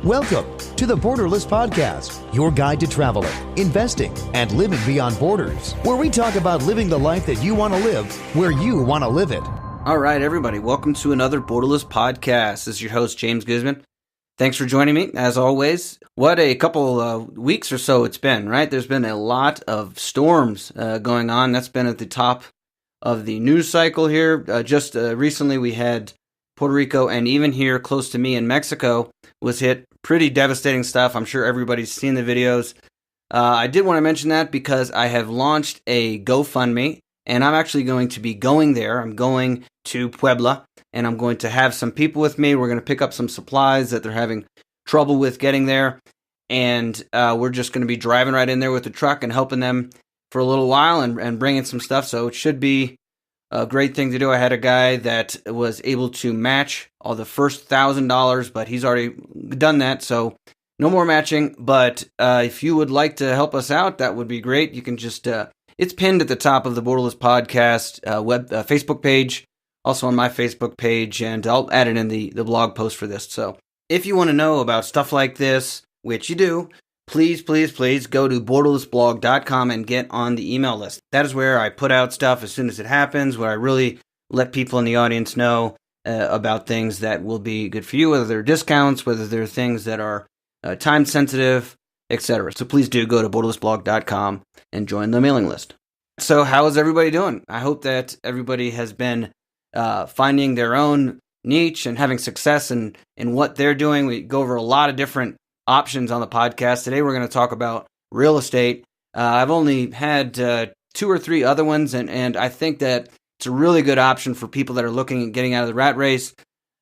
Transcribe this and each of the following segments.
Welcome to the Borderless Podcast, your guide to traveling, investing, and living beyond borders, where we talk about living the life that you want to live, where you want to live it. All right, everybody, welcome to another Borderless Podcast. This is your host, James Guzman. Thanks for joining me, as always. What a couple weeks or so it's been, right? There's been a lot of storms going on. That's been at the top of the news cycle here. Just recently we had Puerto Rico, and even here close to me in Mexico was hit. Pretty devastating stuff. I'm sure everybody's seen the videos. I did want to mention that because I have launched a GoFundMe, and I'm actually going to be going there. I'm going to Puebla, and I'm going to have some people with me. We're going to pick up some supplies that they're having trouble with getting there, and we're just going to be driving right in there with the truck and helping them for a little while and bringing some stuff. So it should be a great thing to do. I had a guy that was able to match all the first $1,000, but he's already done that, so no more matching. But if you would like to help us out, that would be great. You can just, it's pinned at the top of the Borderless Podcast Facebook page, also on my Facebook page, and I'll add it in the blog post for this. So if you want to know about stuff like this, which you do, please go to borderlessblog.com and get on the email list. That is where I put out stuff as soon as it happens, where I really let people in the audience know about things that will be good for you, whether they're discounts, whether they're things that are time sensitive, etc. So please do go to borderlessblog.com and join the mailing list. So how is everybody doing? I hope that everybody has been finding their own niche and having success in what they're doing. We go over a lot of different options on the podcast. Today we're going to talk about real estate. I've only had 2 or 3 other ones, and I think that it's a really good option for people that are looking at getting out of the rat race.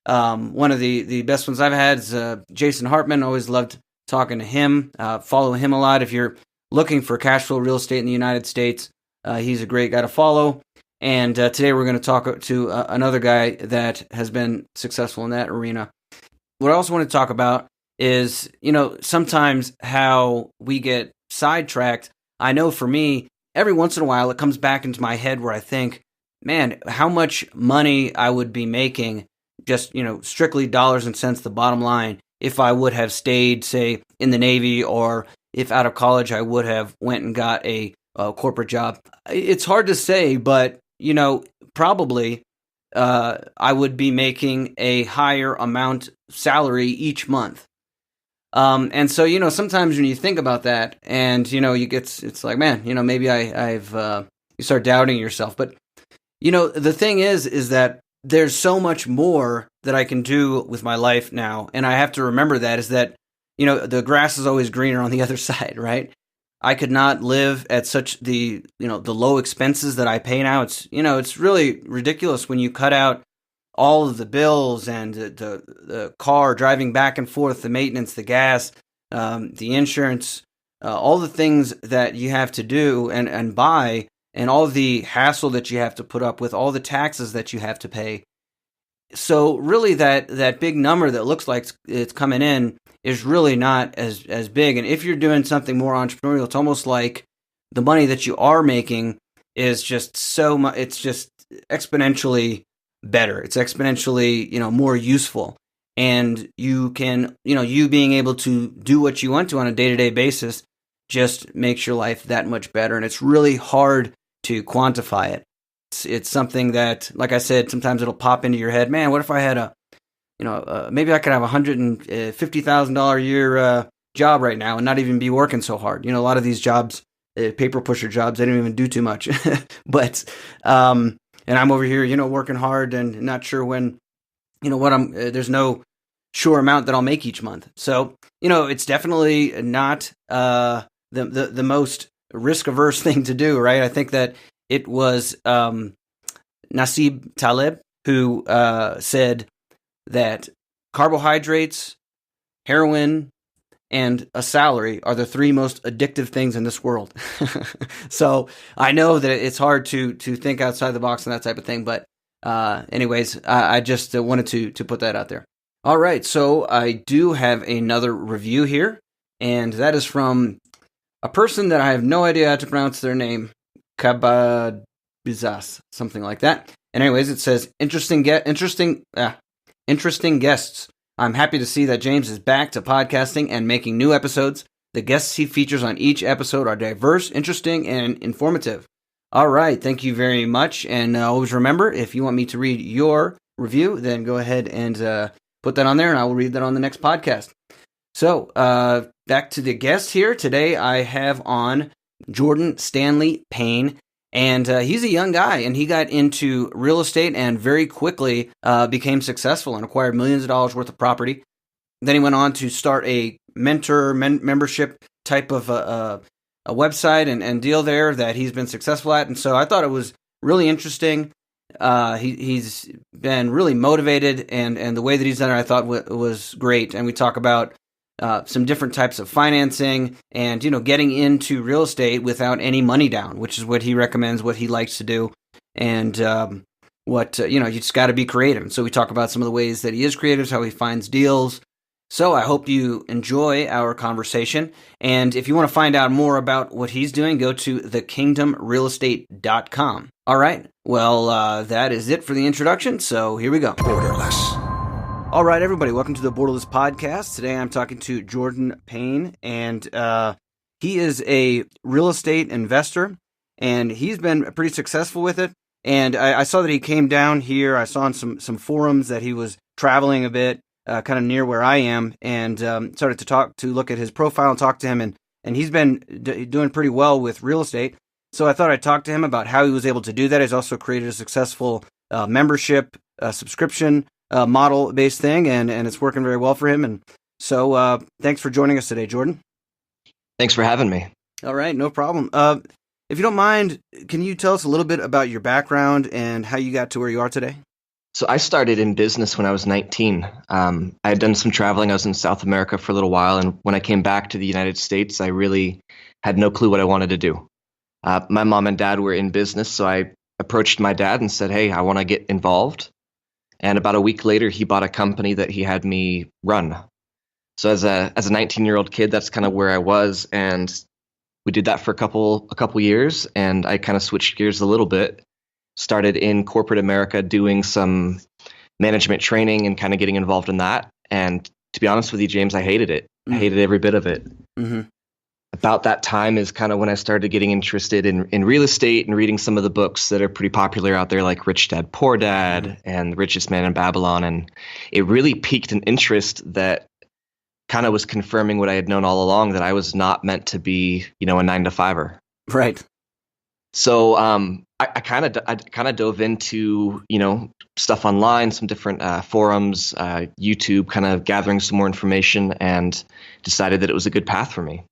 One of the best ones I've had is Jason Hartman. Always loved talking to him. Follow him a lot if you're looking for cash flow real estate in the United States. He's a great guy to follow. And today we're going to talk to another guy that has been successful in that arena. What I also want to talk about is, sometimes how we get sidetracked. I know for me, every once in a while it comes back into my head where I think, man, how much money I would be making, just, strictly dollars and cents, the bottom line, if I would have stayed, say, in the Navy, or if out of college I would have went and got a corporate job. It's hard to say, but, probably I would be making a higher amount salary each month. And so, sometimes when you think about that and, it's like, man, maybe you start doubting yourself. But, the thing is that there's so much more that I can do with my life now. And I have to remember that is that, the grass is always greener on the other side, right? I could not live at such the low expenses that I pay now. It's really ridiculous when you cut out all of the bills and the car driving back and forth, the maintenance, the gas, the insurance, all the things that you have to do and buy, and all the hassle that you have to put up with, all the taxes that you have to pay. So really that big number that looks like it's coming in is really not as big. And if you're doing something more entrepreneurial, it's almost like the money that you are making is just so much, it's just exponentially better. It's exponentially, more useful. And you can, you being able to do what you want to on a day-to-day basis just makes your life that much better. And it's really hard to quantify it. It's something that, like I said, sometimes it'll pop into your head. Man, what if I had maybe I could have $150,000 a year job right now and not even be working so hard. A lot of these jobs, paper pusher jobs, they don't even do too much. But and I'm over here, working hard and not sure when, there's no sure amount that I'll make each month. So, it's definitely not the most risk averse thing to do, right? I think that it was Nasib Taleb who said that carbohydrates, heroin, and a salary are the 3 most addictive things in this world. So I know that it's hard to think outside the box and that type of thing, but anyways, I just wanted to put that out there. All right, so I do have another review here, and that is from a person that I have no idea how to pronounce their name, Kabadbizas, something like that. And anyways, it says, interesting guests. I'm happy to see that James is back to podcasting and making new episodes. The guests he features on each episode are diverse, interesting, and informative. All right, thank you very much. And always remember, if you want me to read your review, then go ahead and put that on there, and I will read that on the next podcast. So, back to the guest here. Today I have on Jordan Stanley Payne, and he's a young guy, and he got into real estate and very quickly became successful and acquired millions of dollars worth of property. Then he went on to start a membership type of a website and deal there that he's been successful at. And so I thought it was really interesting. He's been really motivated, and the way that he's done it, I thought was great. And we talk about some different types of financing and, getting into real estate without any money down, which is what he recommends, what he likes to do. And you just got to be creative. And so we talk about some of the ways that he is creative, how he finds deals. So I hope you enjoy our conversation. And if you want to find out more about what he's doing, go to thekingdomrealestate.com. All right. Well, that is it for the introduction. So here we go. Borderless. All right, everybody. Welcome to the Borderless podcast. Today I'm talking to Jordan Payne, and he is a real estate investor, and he's been pretty successful with it. And I saw that he came down here. I saw on some forums that he was traveling a bit, kind of near where I am, and started to look at his profile and talk to him, and he's been doing pretty well with real estate. So I thought I'd talk to him about how he was able to do that. He's also created a successful membership subscription model-based thing, and it's working very well for him. And so thanks for joining us today, Jordan. Thanks for having me. All right, no problem. If you don't mind, can you tell us a little bit about your background and how you got to where you are today? So I started in business when I was 19. I had done some traveling. I was in South America for a little while, and when I came back to the United States, I really had no clue what I wanted to do. My mom and dad were in business, so I approached my dad and said, hey, I want to get involved. And about a week later, he bought a company that he had me run. So as a 19-year-old kid, that's kind of where I was, and we did that for a couple years, and I kind of switched gears a little bit. Started in corporate America doing some management training and kind of getting involved in that. And to be honest with you, James, I hated it. I hated every bit of it. Mm-hmm. About that time is kind of when I started getting interested in real estate and reading some of the books that are pretty popular out there, like Rich Dad, Poor Dad and The Richest Man in Babylon. And it really piqued an interest that kind of was confirming what I had known all along, that I was not meant to be, a 9-to-5er. Right. So I kind of dove into, stuff online, some different forums, YouTube, kind of gathering some more information, and decided that it was a good path for me.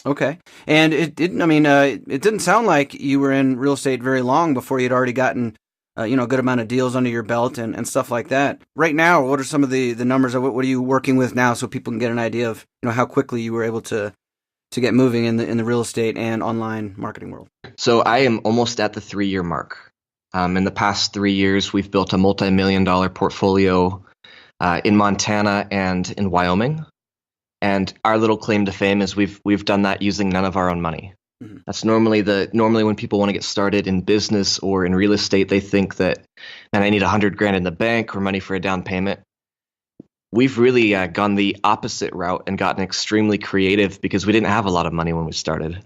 Okay. And it didn't sound like you were in real estate very long before you'd already gotten, a good amount of deals under your belt and stuff like that. Right now, what are some of the numbers? What are you working with now so people can get an idea of, how quickly you were able to get moving in the real estate and online marketing world? So I am almost at the 3-year mark. In the past 3 years, we've built a multi-million-dollar portfolio in Montana and in Wyoming. And our little claim to fame is we've done that using none of our own money. Mm-hmm. That's normally when people want to get started in business or in real estate, they think that, man, I need $100,000 in the bank or money for a down payment. We've really gone the opposite route and gotten extremely creative because we didn't have a lot of money when we started.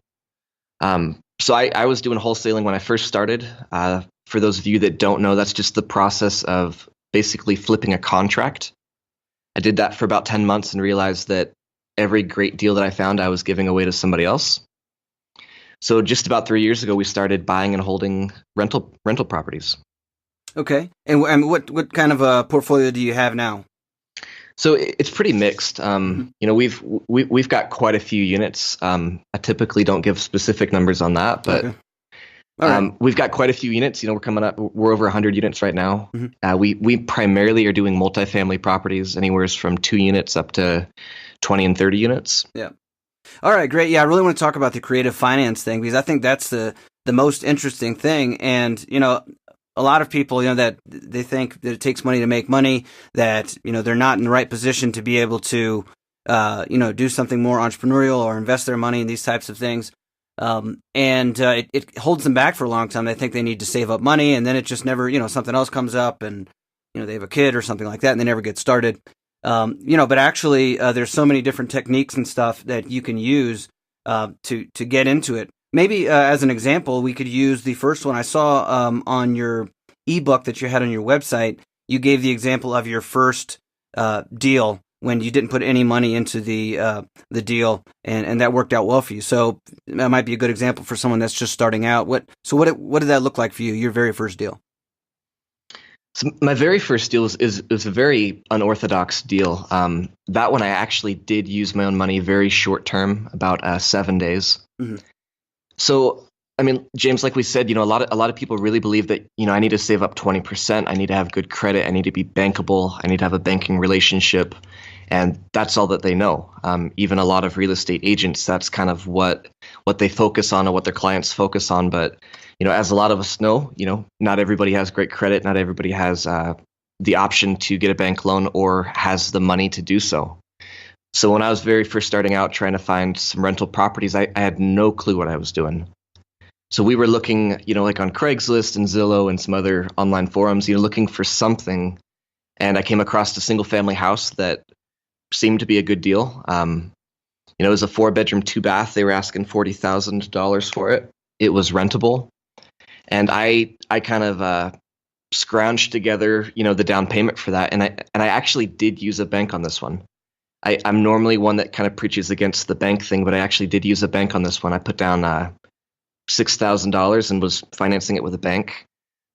So I was doing wholesaling when I first started. For those of you that don't know, that's just the process of basically flipping a contract. I did that for about 10 months and realized that every great deal that I found, I was giving away to somebody else. So just about 3 years ago, we started buying and holding rental properties. Okay. And what kind of a portfolio do you have now? So it's pretty mixed. We've got quite a few units. I typically don't give specific numbers on that, but okay. Right. We've got quite a few units. We're over 100 units right now. Mm-hmm. We primarily are doing multifamily properties, anywhere from 2 units up to 20 and 30 units. Yeah. All right, great. Yeah, I really want to talk about the creative finance thing because I think that's the most interesting thing. And, a lot of people, that they think that it takes money to make money, that, they're not in the right position to be able to, do something more entrepreneurial or invest their money in these types of things. It holds them back for a long time. They think they need to save up money, and then it just never, something else comes up and, they have a kid or something like that and they never get started. But actually, there's so many different techniques and stuff that you can use to get into it. Maybe as an example, we could use the first one I saw on your ebook that you had on your website. You gave the example of your first deal when you didn't put any money into the deal, and that worked out well for you. So that might be a good example for someone that's just starting out. What did that look like for you? Your very first deal? So my very first deal is a very unorthodox deal. That one I actually did use my own money very short term, about 7 days. Mm-hmm. So, I mean, James, like we said, a lot of people really believe that, I need to save up 20%. I need to have good credit. I need to be bankable. I need to have a banking relationship. And that's all that they know. Even a lot of real estate agents, that's kind of what they focus on and what their clients focus on. But, as a lot of us know, not everybody has great credit. Not everybody has the option to get a bank loan or has the money to do so. So when I was very first starting out trying to find some rental properties, I had no clue what I was doing. So we were looking, like on Craigslist and Zillow and some other online forums, looking for something. And I came across a single family house that seemed to be a good deal. It was a 4-bedroom, 2-bath. They were asking $40,000 for it. It was rentable. And I kind of scrounged together, the down payment for that. And I actually did use a bank on this one. I'm normally one that kind of preaches against the bank thing, but I actually did use a bank on this one. I put down $6,000 and was financing it with a bank.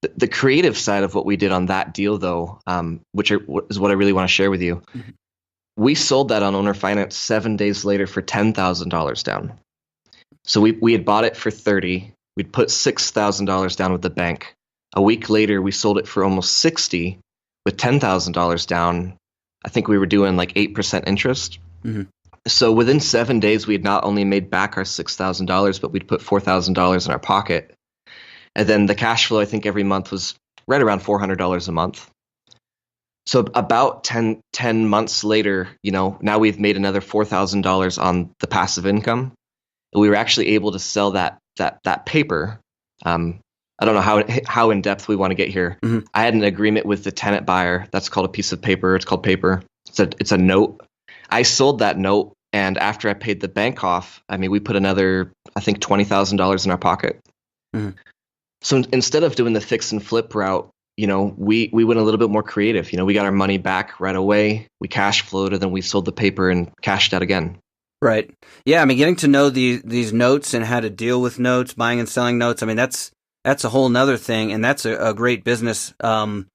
The creative side of what we did on that deal, though, which is what I really want to share with you, mm-hmm. We sold that on owner finance 7 days later for $10,000 down. So we had bought it for $30,000. We'd put $6,000 down with the bank. A week later, we sold it for almost $60,000 with $10,000 down. I think we were doing like 8% interest. Mm-hmm. So within 7 days, we had not only made back our $6,000, but we'd put $4,000 in our pocket. And then the cash flow, I think every month was right around $400 a month. So about 10 months later, now we've made another $4,000 on the passive income. And we were actually able to sell that paper. I don't know how in depth we want to get here. Mm-hmm. I had an agreement with the tenant buyer. That's called a piece of paper. It's called paper. It's a note. I sold that note, and after I paid the bank off, we put another, I think, $20,000 in our pocket. Mm-hmm. So instead of doing the fix and flip route, we went a little bit more creative. We got our money back right away. We cash flowed, and then we sold the paper and cashed out again. Right. Yeah. Getting to know these notes and how to deal with notes, buying and selling notes. That's a whole nother thing, and that's a great business. I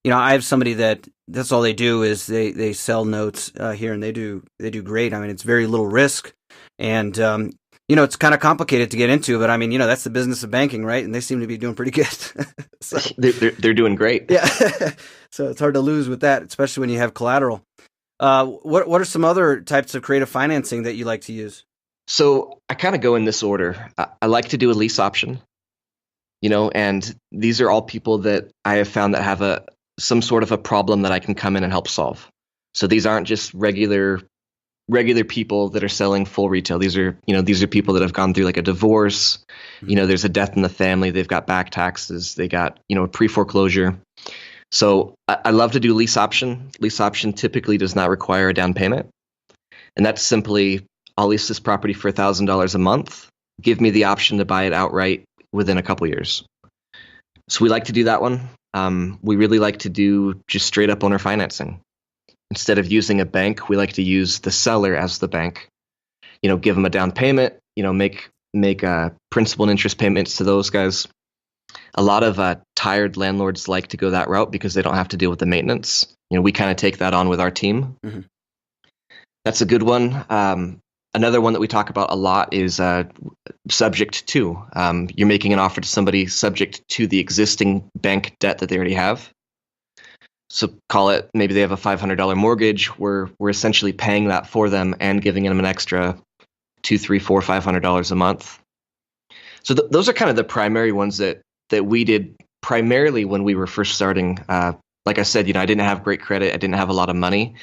have somebody that's all they do is they sell notes here, and they do great. It's very little risk, and it's kind of complicated to get into, but that's the business of banking, right? And they seem to be doing pretty good. So, they're doing great. Yeah. So it's hard to lose with that, especially when you have collateral. What are some other types of creative financing that you like to use? So I kind of go in this order. I like to do a lease option. And these are all people that I have found that have some sort of a problem that I can come in and help solve. So these aren't just regular people that are selling full retail. These are people that have gone through like a divorce. Mm-hmm. There's a death in the family. They've got back taxes. They got, a pre-foreclosure. So I love to do lease option. Lease option typically does not require a down payment. And that's simply, I'll lease this property for $1,000 a month. Give me the option to buy it outright within a couple years. So we like to do that one. We really like to do just straight up owner financing. Instead of using a bank, we like to use the seller as the bank. Give them a down payment, make principal and interest payments to those guys. A lot of tired landlords like to go that route because they don't have to deal with the maintenance. We kind of take that on with our team. Mm-hmm. That's a good one. Another one that we talk about a lot is subject to. You're making an offer to somebody subject to the existing bank debt that they already have. So call it, maybe they have a $500 mortgage. We're essentially paying that for them and giving them an extra $200, $300, $400, $500 a month. So those are kind of the primary ones that we did primarily when we were first starting. Like I said, I didn't have great credit. I didn't have a lot of money,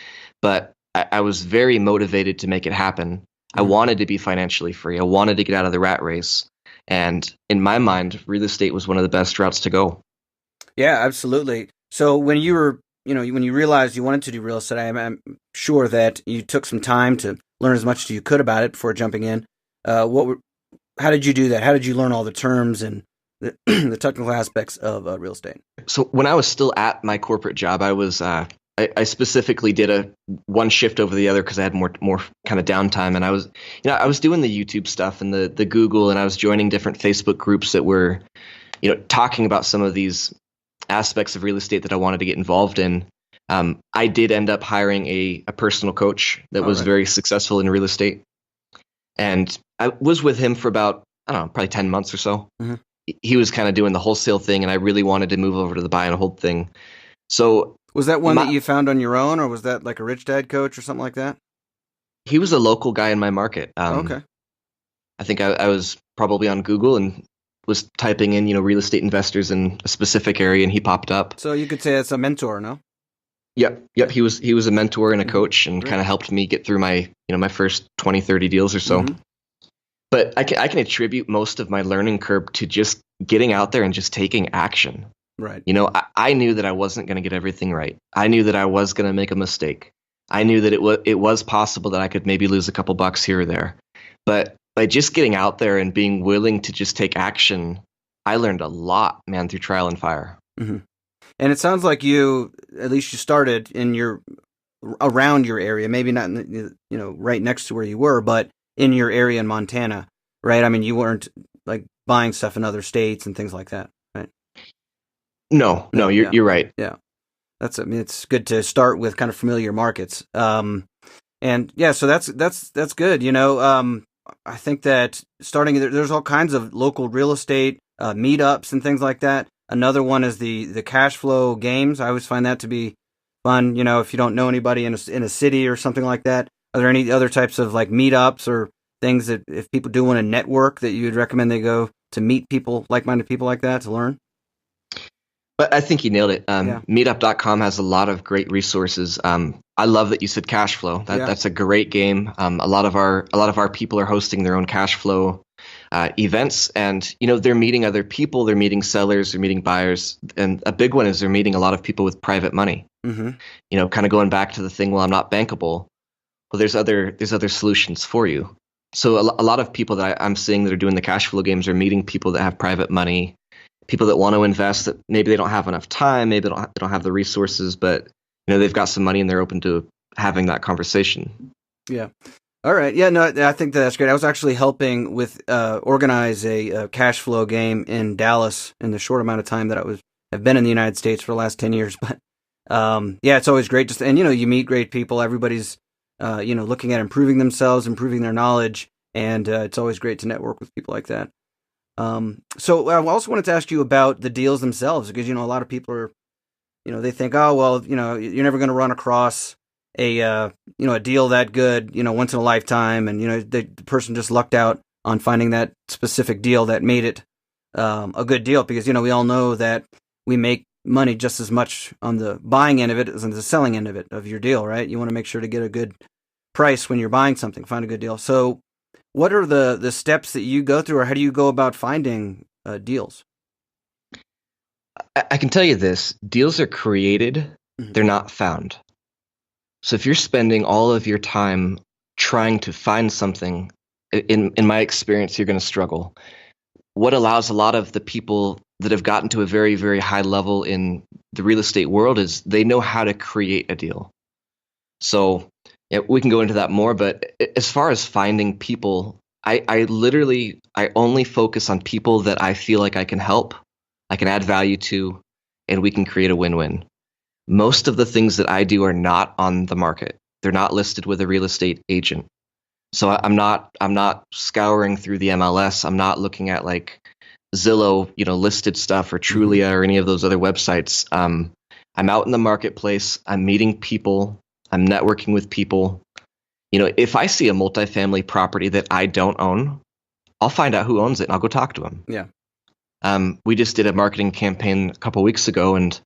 but I was very motivated to make it happen. I wanted to be financially free. I wanted to get out of the rat race. And in my mind, real estate was one of the best routes to go. Yeah, absolutely. So when you were when you realized you wanted to do real estate, I'm sure that you took some time to learn as much as you could about it before jumping in. How did you do that? How did you learn all the terms and the technical aspects of real estate? So when I was still at my corporate job, I specifically did one shift over the other because I had more kind of downtime, and I was doing the YouTube stuff and the Google, and I was joining different Facebook groups that were, talking about some of these aspects of real estate that I wanted to get involved in. I did end up hiring a personal coach that was very successful in real estate. And I was with him for about, I don't know, probably 10 months or so. Mm-hmm. He was kind of doing the wholesale thing, and I really wanted to move over to the buy and hold thing. So was that one that you found on your own, or was that like a Rich Dad coach or something like that? He was a local guy in my market. Okay. I think I was probably on Google and was typing in, real estate investors in a specific area, and he popped up. So you could say it's a mentor, no? Yep. He was a mentor and a coach, and kind of helped me get through my, my first 20, 30 deals or so. Mm-hmm. But I can attribute most of my learning curve to just getting out there and just taking action. Right. I knew that I wasn't going to get everything right. I knew that I was going to make a mistake. I knew that it was possible that I could maybe lose a couple bucks here or there. But by just getting out there and being willing to just take action, I learned a lot, man, through trial and fire. Mm-hmm. And it sounds like you started around your area, maybe not right next to where you were, but in your area in Montana, right? I mean, you weren't like buying stuff in other states and things like that, right? No, you're right. Yeah. It's good to start with kind of familiar markets. And yeah, so that's good. I think that there's all kinds of local real estate, meetups and things like that. Another one is the cash flow games. I always find that to be fun. If you don't know anybody in a city or something like that, are there any other types of like meetups or things that if people do want to network that you'd recommend they go to meet people, like-minded people like that to learn? But I think you nailed it. Meetup.com has a lot of great resources. I love that you said cash flow. That's a great game. A lot of our people are hosting their own cash flow events, and they're meeting other people. They're meeting sellers. They're meeting buyers, and a big one is they're meeting a lot of people with private money. Mm-hmm. Kind of going back to the thing. Well, I'm not bankable. Well, there's other solutions for you. So a lot of people that I'm seeing that are doing the cash flow games are meeting people that have private money. People that want to invest that maybe they don't have enough time, maybe they don't have the resources, but they've got some money and they're open to having that conversation. Yeah. All right. Yeah. No, I think that's great. I was actually helping with organize a cash flow game in Dallas in the short amount of time that I've been in the United States for the last 10 years. But yeah, it's always great. And you meet great people. Everybody's looking at improving themselves, improving their knowledge, and it's always great to network with people like that. So I also wanted to ask you about the deals themselves, because, a lot of people are, they think, oh, well, you're never going to run across a deal that good, once in a lifetime. And, the person just lucked out on finding that specific deal that made it, a good deal, because, we all know that we make money just as much on the buying end of it as on the selling end of it, of your deal, right? You want to make sure to get a good price when you're buying something, find a good deal. So what are the steps that you go through, or how do you go about finding deals? I can tell you this: deals are created, mm-hmm. They're not found. So if you're spending all of your time trying to find something, in my experience, you're going to struggle. What allows a lot of the people that have gotten to a very, very high level in the real estate world is they know how to create a deal. So yeah, we can go into that more, but as far as finding people, I only focus on people that I feel like I can help, I can add value to, and we can create a win-win. Most of the things that I do are not on the market. They're not listed with a real estate agent. So I'm not scouring through the MLS. I'm not looking at like Zillow, listed stuff, or Trulia, or any of those other websites. I'm out in the marketplace. I'm meeting people. I'm networking with people. If I see a multifamily property that I don't own, I'll find out who owns it and I'll go talk to them. Yeah. We just did a marketing campaign a couple weeks ago, and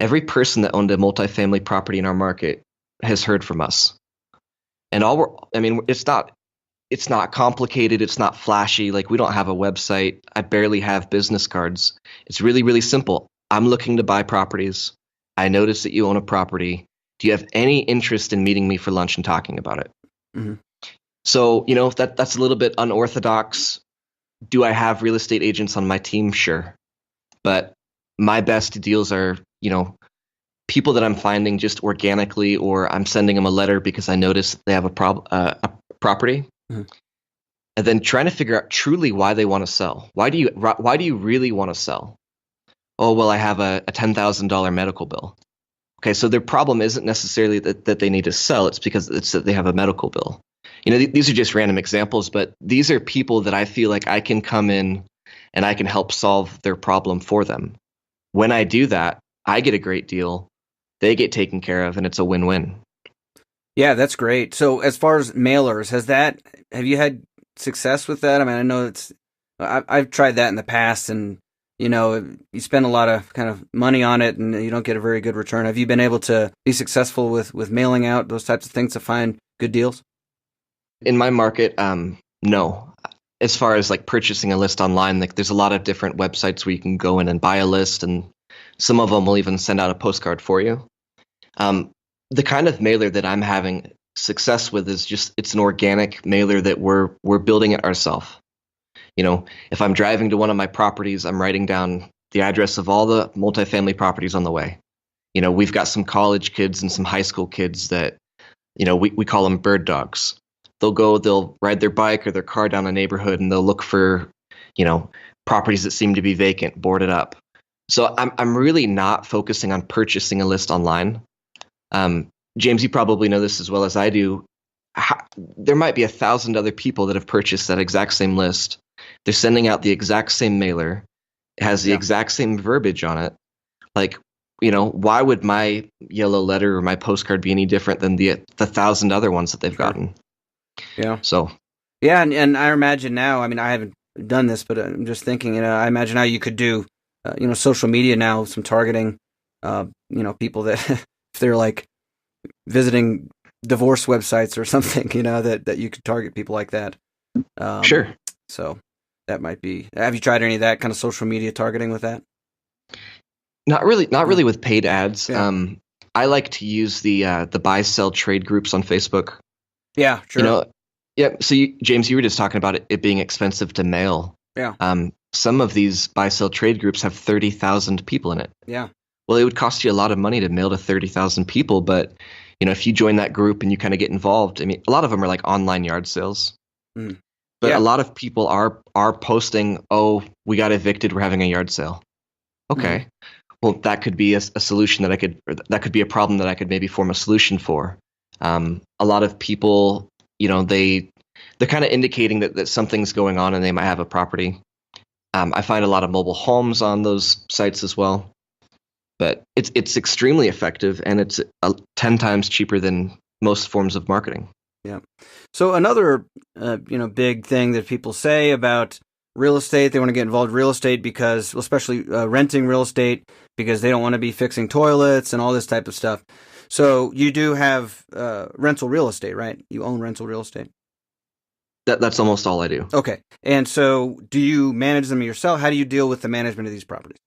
every person that owned a multifamily property in our market has heard from us. And it's not complicated. It's not flashy. Like, we don't have a website. I barely have business cards. It's really, really simple. I'm looking to buy properties. I noticed that you own a property. Do you have any interest in meeting me for lunch and talking about it? Mm-hmm. So, that's a little bit unorthodox. Do I have real estate agents on my team? Sure. But my best deals are, people that I'm finding just organically, or I'm sending them a letter because I notice they have a property. Mm-hmm. And then trying to figure out truly why they want to sell. Why do you really want to sell? Oh, well, I have a $10,000 medical bill. Okay, so their problem isn't necessarily that they need to sell. It's because it's that they have a medical bill. These are just random examples, but these are people that I feel like I can come in and I can help solve their problem for them. When I do that, I get a great deal. They get taken care of, and it's a win-win. Yeah, that's great. So as far as mailers, have you had success with that? I mean, I know I've tried that in the past, and you spend a lot of kind of money on it and you don't get a very good return. Have you been able to be successful with mailing out those types of things to find good deals? In my market, no. As far as like purchasing a list online, like there's a lot of different websites where you can go in and buy a list, and some of them will even send out a postcard for you. The kind of mailer that I'm having success with is it's an organic mailer that we're building it ourselves. If I'm driving to one of my properties, I'm writing down the address of all the multifamily properties on the way. We've got some college kids and some high school kids that, we call them bird dogs. They'll ride their bike or their car down a neighborhood and they'll look for, properties that seem to be vacant, boarded up. So I'm really not focusing on purchasing a list online. James, you probably know this as well as I do. There might be 1,000 other people that have purchased that exact same list. They're sending out the exact same mailer. It has the exact same verbiage on it. Like, why would my yellow letter or my postcard be any different than the 1,000 other ones that they've gotten? Yeah. So. Yeah, and I imagine now, I mean, I haven't done this, but I'm just thinking, I imagine how you could do, social media now, some targeting, people that if they're like visiting divorce websites or something, that you could target people like that. Sure. So that might be. Have you tried any of that kind of social media targeting with that? Not really with paid ads. Yeah. I like to use the buy sell trade groups on Facebook. Yeah, sure. Yeah. So James, you were just talking about it being expensive to mail. Yeah. Some of these buy sell trade groups have 30,000 people in it. Yeah. Well, it would cost you a lot of money to mail to 30,000 people, but if you join that group and you kind of get involved, I mean, a lot of them are like online yard sales. Mm. But Yeah. a lot of people are posting, "Oh, we got evicted. We're having a yard sale." Okay, well, that could be a solution that could be a problem that I could maybe form a solution for. A lot of people, they're kind of indicating that something's going on and they might have a property. I find a lot of mobile homes on those sites as well. But it's extremely effective, and it's 10 times cheaper than most forms of marketing. Yeah. So another, big thing that people say about real estate, they want to get involved in real estate because, especially renting real estate, because they don't want to be fixing toilets and all this type of stuff. So you do have rental real estate, right? You own rental real estate? That's almost all I do. Okay. And so do you manage them yourself? How do you deal with the management of these properties?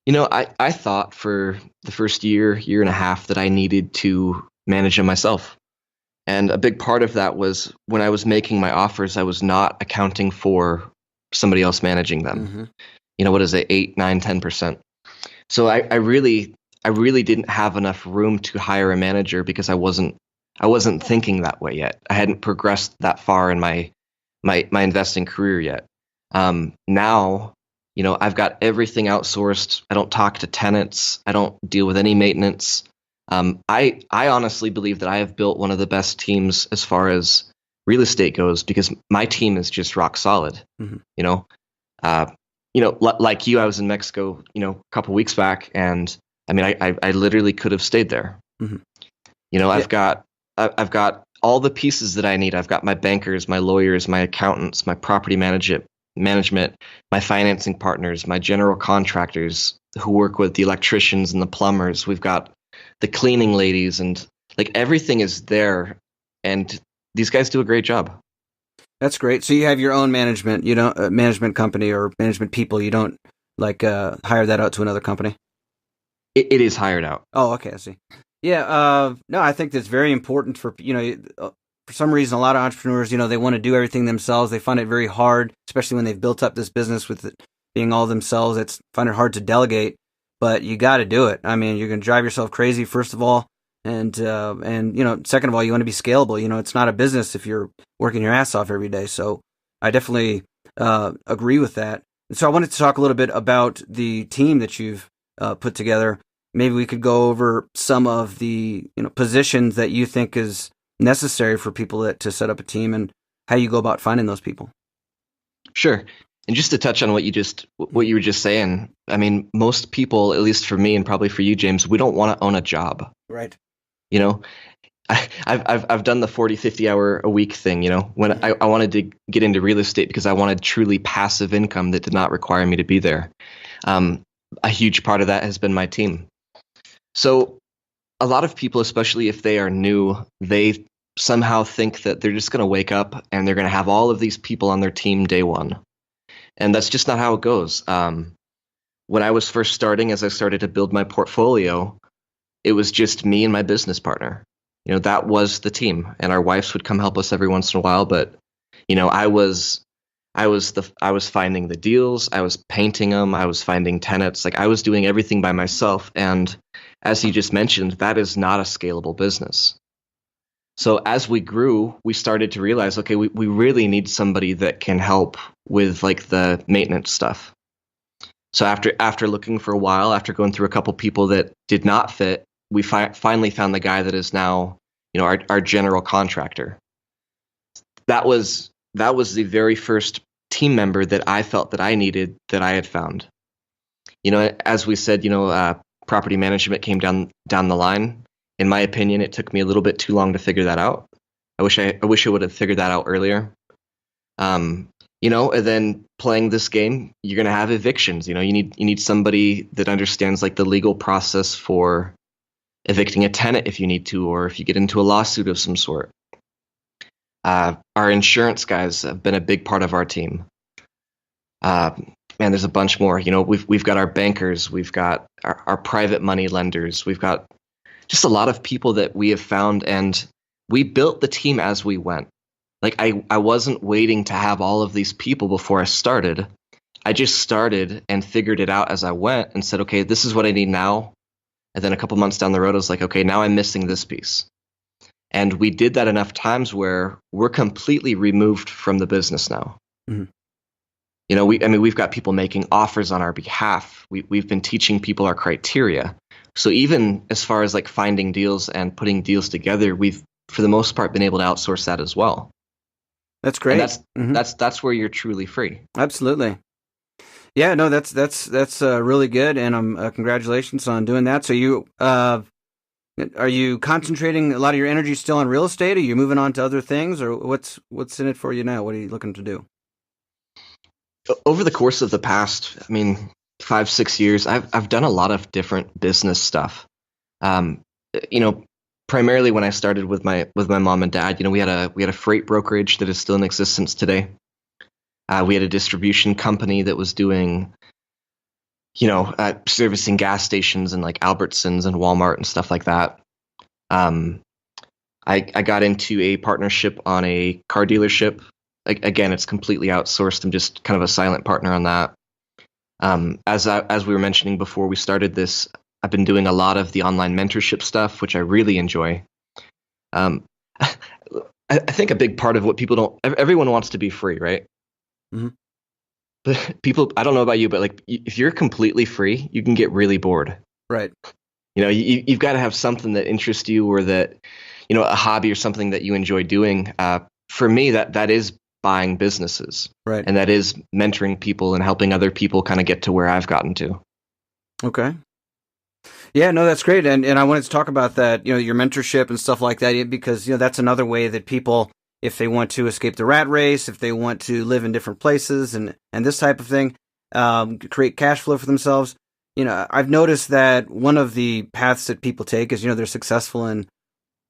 I thought for the first year and a half that I needed to manage them myself. And a big part of that was when I was making my offers, I was not accounting for somebody else managing them. Mm-hmm. What is it, 8, 9, 10%? So I really didn't have enough room to hire a manager because I wasn't thinking that way yet. I hadn't progressed that far in my investing career yet. Now, I've got everything outsourced. I don't talk to tenants. I don't deal with any maintenance. I honestly believe that I have built one of the best teams as far as real estate goes because my team is just rock solid. Mm-hmm. Like you, I was in Mexico, a couple weeks back, and I mean, I literally could have stayed there. Mm-hmm. I've got all the pieces that I need. I've got my bankers, my lawyers, my accountants, my property management, my financing partners, my general contractors who work with the electricians and the plumbers. We've got the cleaning ladies, and like everything is there, and these guys do a great job. That's great. So you have your own management, management company or management people. You don't hire that out to another company. It is hired out. Oh, okay, I see. Yeah, no, I think that's very important for, for some reason, a lot of entrepreneurs, they want to do everything themselves. They find it very hard, especially when they've built up this business with it being all themselves. Find it hard to delegate, but you got to do it. I mean, you're going to drive yourself crazy, first of all. And second of all, you want to be scalable. It's not a business if you're working your ass off every day. So I definitely agree with that. And so I wanted to talk a little bit about the team that you've put together. Maybe we could go over some of the positions that you think is necessary for people to set up a team and how you go about finding those people. Sure. And just to touch on what you were just saying, I mean, most people, at least for me and probably for you, James, we don't want to own a job. Right. I've done the 40, 50 hour a week thing, when I wanted to get into real estate because I wanted truly passive income that did not require me to be there. A huge part of that has been my team. So a lot of people, especially if they are new, they somehow think that they're just going to wake up and they're going to have all of these people on their team day one. And that's just not how it goes. When I was first starting, as I started to build my portfolio, it was just me and my business partner. That was the team, and our wives would come help us every once in a while. But I was finding the deals, I was painting them, I was finding tenants. Like I was doing everything by myself. And as you just mentioned, that is not a scalable business. So as we grew, we started to realize, okay, we really need somebody that can help with like the maintenance stuff. So after looking for a while, after going through a couple people that did not fit, we finally found the guy that is now, our general contractor. That was the very first team member that I felt that I needed, that I had found. As we said, property management came down the line. In my opinion, it took me a little bit too long to figure that out. I wish I would have figured that out earlier. And then playing this game, you're going to have evictions. You need somebody that understands like the legal process for evicting a tenant if you need to, or if you get into a lawsuit of some sort. Our insurance guys have been a big part of our team. Man, there's a bunch more. We've got our bankers, we've got our private money lenders, we've got just a lot of people that we have found, and we built the team as we went. Like I wasn't waiting to have all of these people before I started. I just started and figured it out as I went and said, okay, this is what I need now. And then a couple months down the road, I was like, okay, now I'm missing this piece. And we did that enough times where we're completely removed from the business now. Mm-hmm. We've got people making offers on our behalf. We've been teaching people our criteria. So even as far as like finding deals and putting deals together, we've, for the most part, been able to outsource that as well. That's great. And that's where you're truly free. Absolutely. Yeah, no, that's really good, and congratulations on doing that. So you are you concentrating a lot of your energy still on real estate? Are you moving on to other things, or what's in it for you now? What are you looking to do? Over the course of the past, 5-6 years, I've done a lot of different business stuff. Primarily when I started with my mom and dad, we had a freight brokerage that is still in existence today. We had a distribution company that was doing, servicing gas stations and like Albertsons and Walmart and stuff like that. I got into a partnership on a car dealership. Again, it's completely outsourced. I'm just kind of a silent partner on that. As we were mentioning before we started this, I've been doing a lot of the online mentorship stuff, which I really enjoy. I think a big part of what everyone wants to be free, right? Mm-hmm. But people, I don't know about you, but like if you're completely free, you can get really bored. Right. You've got to have something that interests you, or that, a hobby or something that you enjoy doing. For me, that is buying businesses. Right. And that is mentoring people and helping other people kind of get to where I've gotten to. Okay. Yeah, no, that's great. And I wanted to talk about that, your mentorship and stuff like that, because, that's another way that people, if they want to escape the rat race, if they want to live in different places and this type of thing, create cash flow for themselves. I've noticed that one of the paths that people take is, they're successful in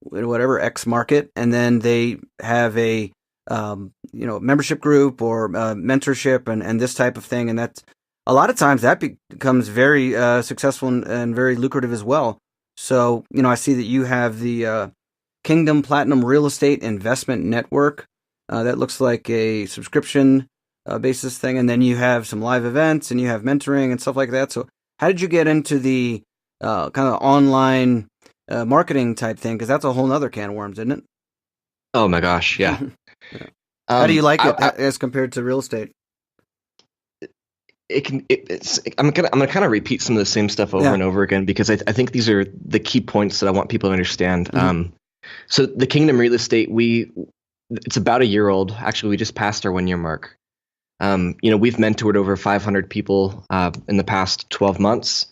whatever X market, and then they have a, membership group or mentorship and this type of thing. And that's, a lot of times that becomes very successful and very lucrative as well. So, I see that you have the Kingdom Platinum Real Estate Investment Network. That looks like a subscription basis thing. And then you have some live events and you have mentoring and stuff like that. So how did you get into the kind of online marketing type thing? Because that's a whole other can of worms, isn't it? Oh my gosh, yeah. Yeah. How do you like it as compared to real estate? I'm gonna kind of repeat some of the same stuff over and over again because I think these are the key points that I want people to understand. Mm-hmm. So the Kingdom Real Estate, it's about a year old. Actually, we just passed our 1-year mark. We've mentored over 500 people in the past 12 months.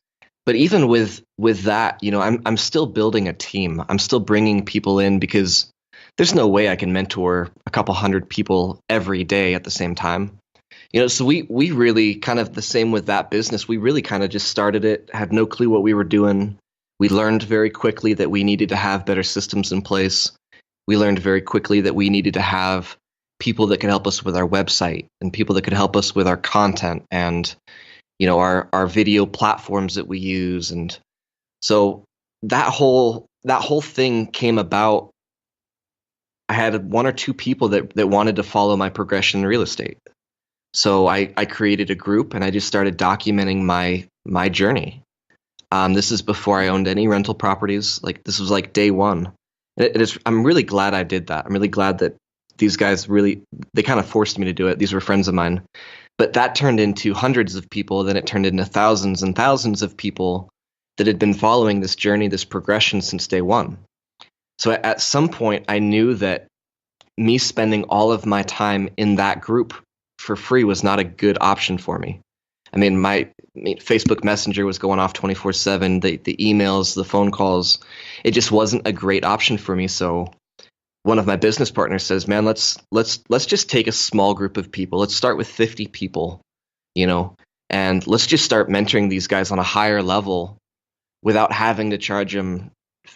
But even with that, I'm still building a team. I'm still bringing people in because there's no way I can mentor a couple hundred people every day at the same time. So we really kind of the same with that business. We really kind of just started it, had no clue what we were doing. We learned very quickly that we needed to have better systems in place. We learned very quickly that we needed to have people that could help us with our website and people that could help us with our content and, our video platforms that we use. And so that whole thing came about. I had 1 or 2 people that wanted to follow my progression in real estate. So I created a group and I just started documenting my journey. This is before I owned any rental properties. Like this was like day one. I'm really glad I did that. I'm really glad that these guys they kind of forced me to do it. These were friends of mine. But that turned into hundreds of people. Then it turned into thousands and thousands of people that had been following this journey, this progression since day one. So at some point, I knew that me spending all of my time in that group for free was not a good option for me. I mean, my Facebook Messenger was going off 24/7, the emails, the phone calls. It just wasn't a great option for me. So one of my business partners says, "Man, let's just take a small group of people. Let's start with 50 people, and let's just start mentoring these guys on a higher level without having to charge them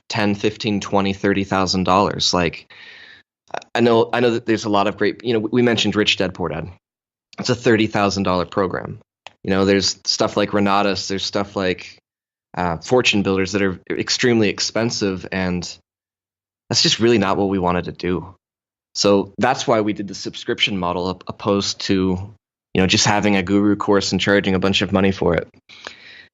$10, $15, $20, $30,000. Like, I know that there's a lot of great, we mentioned Rich Dad Poor Dad. It's a $30,000 program. There's stuff like Renatus, there's stuff like Fortune Builders that are extremely expensive, and that's just really not what we wanted to do. So that's why we did the subscription model opposed to, just having a guru course and charging a bunch of money for it.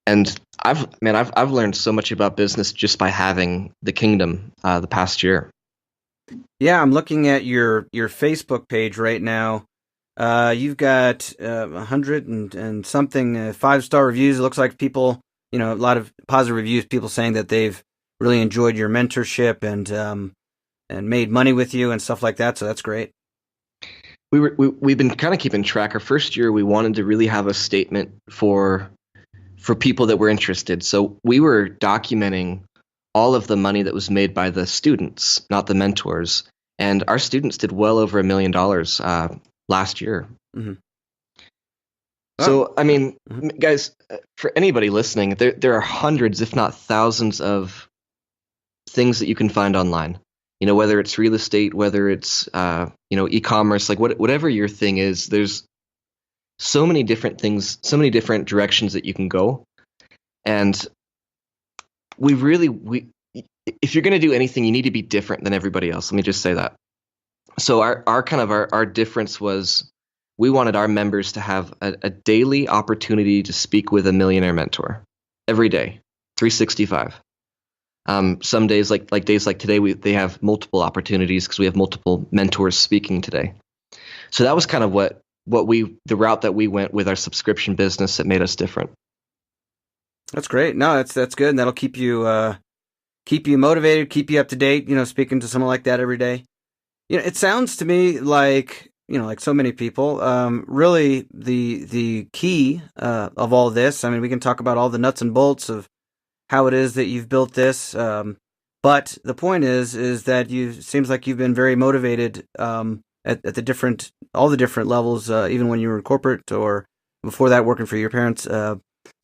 And I've learned so much about business just by having the Kingdom the past year. Yeah, I'm looking at your Facebook page right now. You've got 100 and something 5-star reviews. It looks like people, a lot of positive reviews. People saying that they've really enjoyed your mentorship and made money with you and stuff like that. So that's great. We've been kind of keeping track. Our first year, we wanted to really have a statement for people that were interested. So we were documenting all of the money that was made by the students, not the mentors. And our students did well over $1 million last year. Mm-hmm. So, I mean, guys, for anybody listening, there are hundreds, if not thousands of things that you can find online. Whether it's real estate, whether it's, e-commerce, like whatever your thing is, there's so many different things, so many different directions that you can go. And if you're going to do anything, you need to be different than everybody else. Let me just say that. So our difference was we wanted our members to have a daily opportunity to speak with a millionaire mentor every day, 365. Some days like days like today, they have multiple opportunities because we have multiple mentors speaking today. So that was kind of the route that we went with our subscription business that made us different. That's great. No, that's good. And that'll keep you motivated, keep you up to date, speaking to someone like that every day. It sounds to me like, like so many people, really the key of all this. I mean, we can talk about all the nuts and bolts of how it is that you've built this. But the point is that seems like you've been very motivated at all the different levels, even when you were in corporate or before that working for your parents.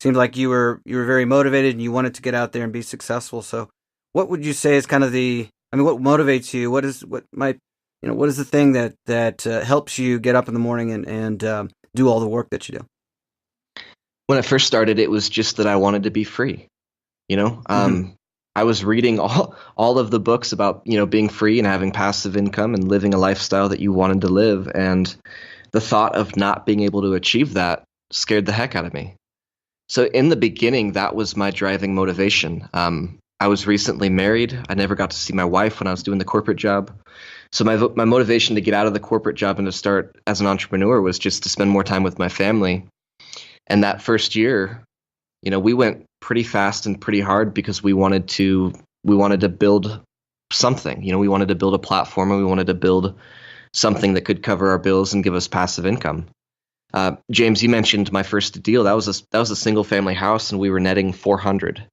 Seemed like you were very motivated and you wanted to get out there and be successful. So what would you say is kind of what motivates you? What is the thing that helps you get up in the morning and do all the work that you do? When I first started, it was just that I wanted to be free. You know, I was reading all of the books about, being free and having passive income and living a lifestyle that you wanted to live. And the thought of not being able to achieve that scared the heck out of me. So in the beginning, that was my driving motivation. I was recently married. I never got to see my wife when I was doing the corporate job. So my motivation to get out of the corporate job and to start as an entrepreneur was just to spend more time with my family. And that first year, we went pretty fast and pretty hard because we wanted to build something. We wanted to build a platform, and we wanted to build something that could cover our bills and give us passive income. James, you mentioned my first deal. That was a single family house, and we were netting $400.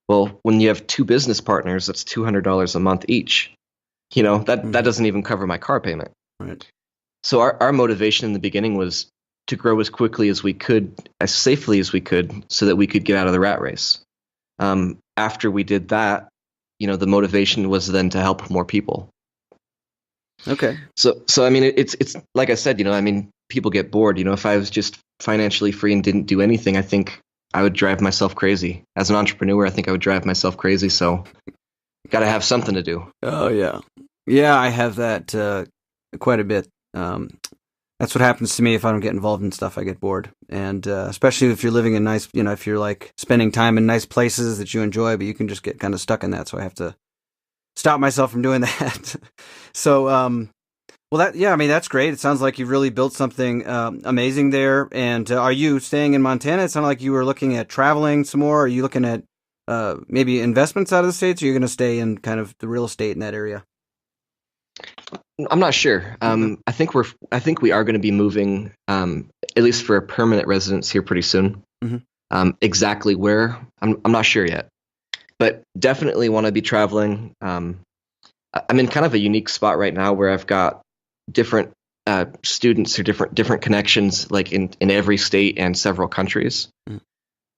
Well, when you have two business partners, that's $200 a month each. That doesn't even cover my car payment. Right. So our motivation in the beginning was to grow as quickly as we could, as safely as we could, so that we could get out of the rat race. After we did that, the motivation was then to help more people. Okay. So I mean, it's like I said, people get bored. If I was just financially free and didn't do anything, I think I would drive myself crazy. As an entrepreneur, I think I would drive myself crazy. So got to have something to do. Oh, yeah. Yeah, I have that quite a bit. That's what happens to me if I don't get involved in stuff. I get bored. And especially if you're living in nice, if you're like spending time in nice places that you enjoy, but you can just get kind of stuck in that. So I have to stop myself from doing that. So, that's great. It sounds like you've really built something amazing there. And are you staying in Montana? It sounded like you were looking at traveling some more. Are you looking at maybe investments out of the States, or are you going to stay in kind of the real estate in that area? I'm not sure. I think we are going to be moving, at least for a permanent residence here pretty soon. Mm-hmm. Exactly where, I'm not sure yet, but definitely want to be traveling. I'm in kind of a unique spot right now where I've got different students or different connections, like in every state and several countries. Mm.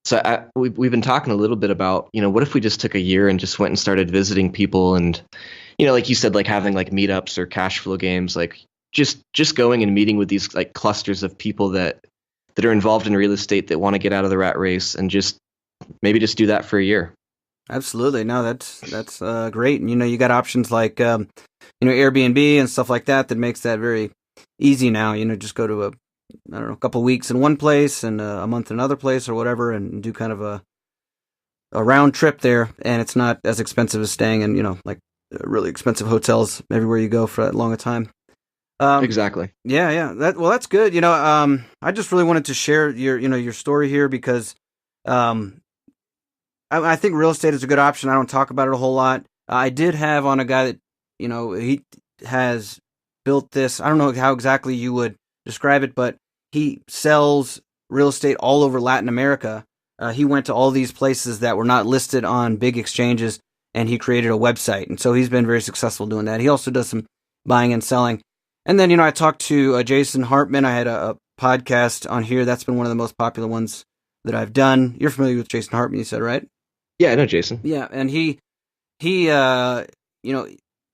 So we've been talking a little bit about, what if we just took a year and just went and started visiting people, and like you said, like having like meetups or cash flow games, like just going and meeting with these like clusters of people that are involved in real estate that want to get out of the rat race, and just maybe just do that for a year. Absolutely. No, that's great. And, you got options like, Airbnb and stuff like that makes that very easy now. Just go to a couple of weeks in one place and a month in another place or whatever, and do kind of a round trip there. And it's not as expensive as staying in, like really expensive hotels everywhere you go for that long a time. Exactly. Yeah. That's good. I just really wanted to share your story here because, I think real estate is a good option. I don't talk about it a whole lot. I did have on a guy that, he has built this. I don't know how exactly you would describe it, but he sells real estate all over Latin America. He went to all these places that were not listed on big exchanges, and he created a website. And so he's been very successful doing that. He also does some buying and selling. And then, I talked to Jason Hartman. I had a podcast on here. That's been one of the most popular ones that I've done. You're familiar with Jason Hartman, you said, right? Yeah, I know Jason. Yeah, and he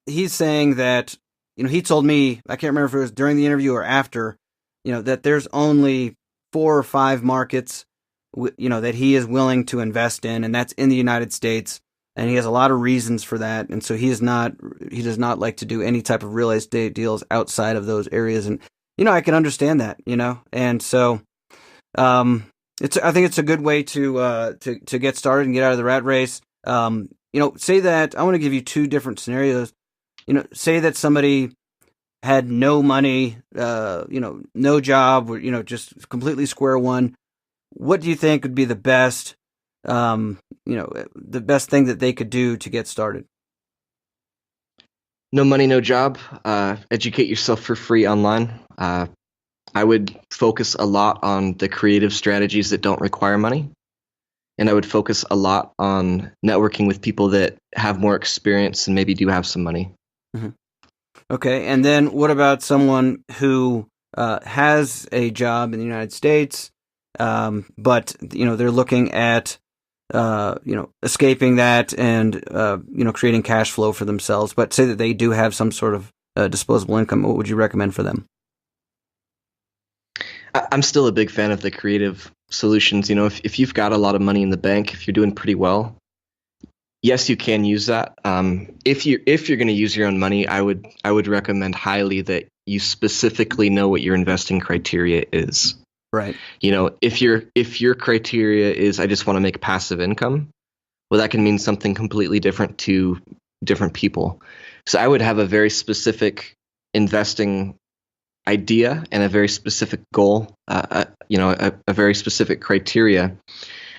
he's saying that, he told me, I can't remember if it was during the interview or after, that there's only 4 or 5 markets, that he is willing to invest in, and that's in the United States. And he has a lot of reasons for that. And so he does not like to do any type of real estate deals outside of those areas. And, I can understand that, and so, I think it's a good way to get started and get out of the rat race. Say that I want to give you 2 different scenarios. Say that somebody had no money, no job, or, just completely square one. What do you think would be the best, the best thing that they could do to get started? No money, no job. Educate yourself for free online. I would focus a lot on the creative strategies that don't require money. And I would focus a lot on networking with people that have more experience and maybe do have some money. Mm-hmm. Okay. And then what about someone who has a job in the United States, but, they're looking at, escaping that and, creating cash flow for themselves, but say that they do have some sort of disposable income. What would you recommend for them? I'm still a big fan of the creative solutions. If you've got a lot of money in the bank, if you're doing pretty well, yes, you can use that. If you're going to use your own money, I would recommend highly that you specifically know what your investing criteria is. Right. If your criteria is I just want to make passive income, well, that can mean something completely different to different people. So I would have a very specific investing idea and a very specific goal, a very specific criteria.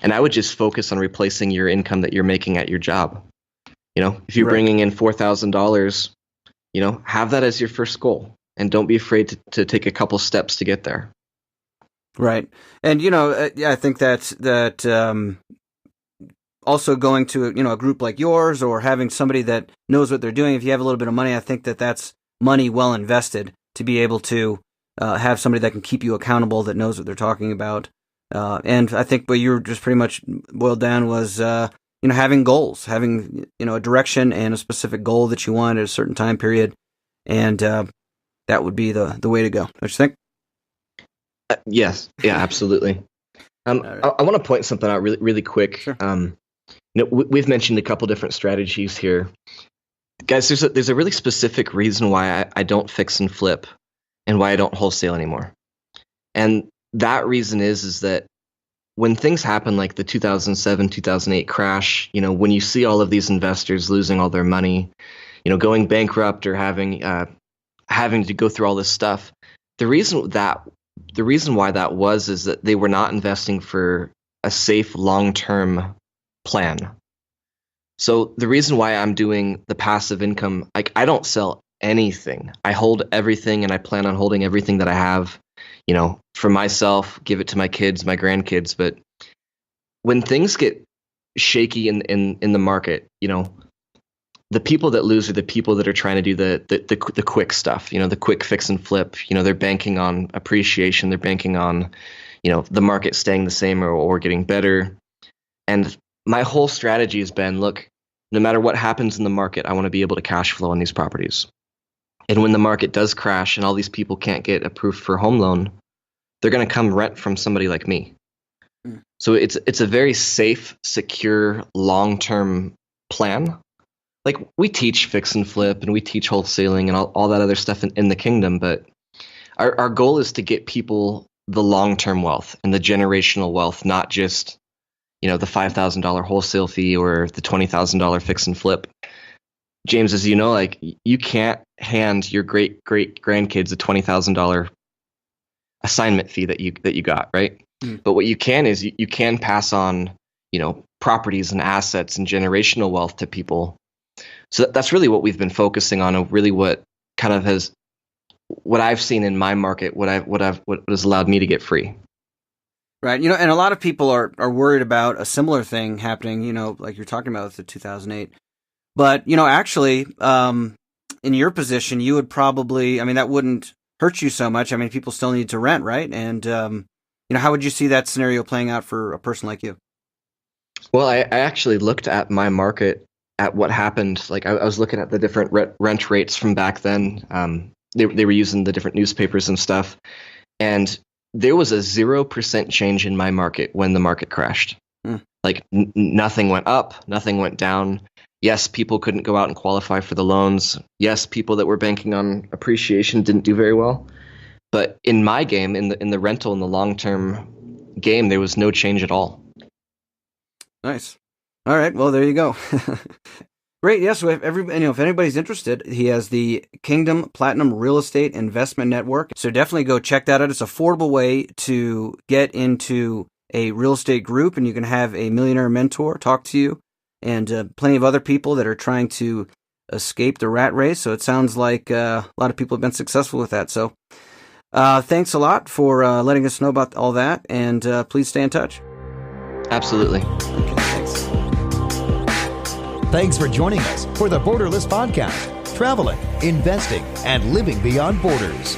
And I would just focus on replacing your income that you're making at your job. If you're bringing in $4,000, have that as your first goal, and don't be afraid to take a couple steps to get there. Right. And, I think that also going to, a group like yours, or having somebody that knows what they're doing, if you have a little bit of money, I think that that's money well invested to be able to have somebody that can keep you accountable, that knows what they're talking about. And I think what you were just pretty much boiled down was, having goals, having, a direction and a specific goal that you want at a certain time period. And that would be the way to go. Don't you think? Yes. Yeah, absolutely. Right. I want to point something out really, really quick. Sure. We've mentioned a couple different strategies here. Guys, there's a really specific reason why I don't fix and flip and why I don't wholesale anymore. And that reason is that when things happen like the 2007, 2008 crash, when you see all of these investors losing all their money, going bankrupt or having to go through all this stuff, the reason why that was is that they were not investing for a safe long-term plan. So the reason why I'm doing the passive income, I don't sell anything. I hold everything, and I plan on holding everything that I have, for myself, give it to my kids, my grandkids. But when things get shaky in the market, the people that lose are the people that are trying to do the quick stuff, the quick fix and flip. They're banking on appreciation. They're banking on, the market staying the same or getting better. And my whole strategy has been, look, no matter what happens in the market, I want to be able to cash flow on these properties. And when the market does crash and all these people can't get approved for a home loan, they're going to come rent from somebody like me. So it's a very safe, secure, long-term plan. Like, we teach fix and flip and we teach wholesaling and all that other stuff in the kingdom, but our goal is to get people the long-term wealth and the generational wealth, not just, the $5,000 wholesale fee or the $20,000 fix and flip. James, as you know, you can't hand your great grandkids a $20,000 assignment fee that you got, right? But what you can is you can pass on, properties and assets and generational wealth to people. So that's really what we've been focusing on, and really what I've seen in my market, what has allowed me to get free. Right. And a lot of people are worried about a similar thing happening, like you're talking about with the 2008. But, actually, in your position, you would probably, that wouldn't hurt you so much. People still need to rent, right? And, how would you see that scenario playing out for a person like you? Well, I actually looked at my market, at what happened. Like, I was looking at the different rent rates from back then. They were using the different newspapers and stuff. And there was a 0% change in my market when the market crashed. Like, nothing went up, nothing went down. Yes, people couldn't go out and qualify for the loans. Yes, people that were banking on appreciation didn't do very well. But in my game, in the rental and the long-term game, there was no change at all. Nice. All right. Well, there you go. Great. Yeah. So if anybody's interested, he has the Kingdom Platinum Real Estate Investment Network. So definitely go check that out. It's an affordable way to get into a real estate group, and you can have a millionaire mentor talk to you, and plenty of other people that are trying to escape the rat race. So it sounds like a lot of people have been successful with that. So thanks a lot for letting us know about all that, and please stay in touch. Absolutely. Okay, thanks. Thanks for joining us for the Borderless Podcast, traveling, investing, and living beyond borders.